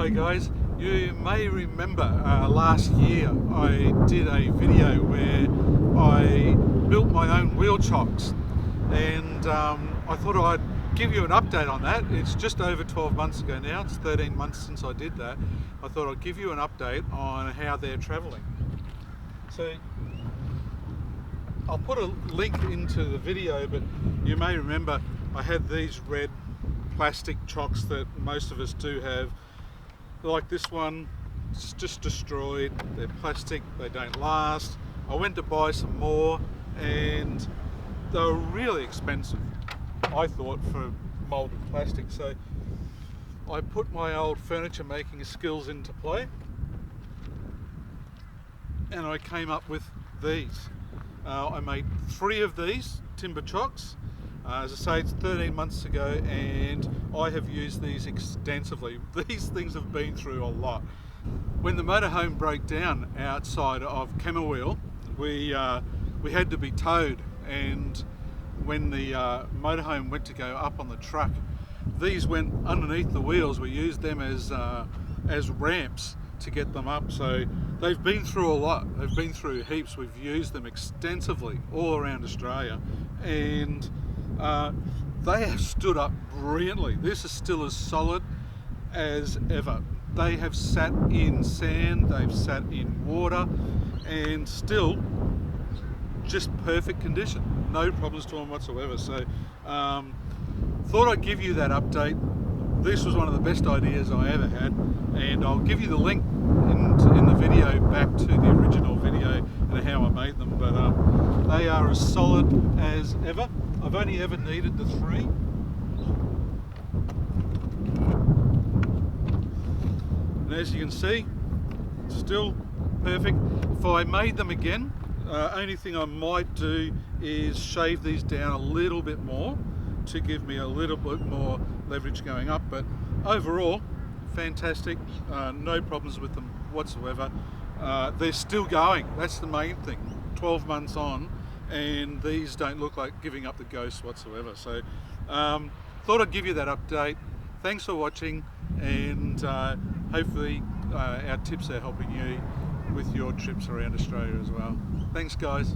Hi guys, you may remember last year I did a video where I built my own wheel chocks, and I thought I'd give you an update on that. It's just over 12 months ago now, it's 13 months since I did that. I thought I'd give you an update on how they're travelling. So I'll put a link into the video, but you may remember I had these red plastic chocks that most of us do have. Like this one, it's just destroyed. They're plastic, they don't last. I went to buy some more and they were really expensive, I thought, for molded plastic. So I put my old furniture making skills into play and I came up with these. I made 3 of these timber chocks. As I say, it's 13 months ago and I have used these extensively. These things have been through a lot. When the motorhome broke down outside of Camberwell, we had to be towed, and when the motorhome went to go up on the truck, these went underneath the wheels. We used them as ramps to get them up. So they've been through a lot. They've been through heaps. We've used them extensively all around Australia, and they have stood up brilliantly. This is still as solid as ever. They have sat in sand, they've sat in water, and still just perfect condition. No problems to them whatsoever. So thought I'd give you that update. This was one of the best ideas I ever had, and I'll give you the link in the video back to the original video and how I made them. But they are as solid as ever. I've only ever needed the 3. And as you can see, still perfect. If I made them again, only thing I might do is shave these down a little bit more to give me a little bit more leverage going up. But overall, fantastic. No problems with them whatsoever. They're still going. That's the main thing. 12 months on, and these don't look like giving up the ghost whatsoever. So thought I'd give you that update. Thanks for watching, and hopefully our tips are helping you with your trips around Australia as well. Thanks guys.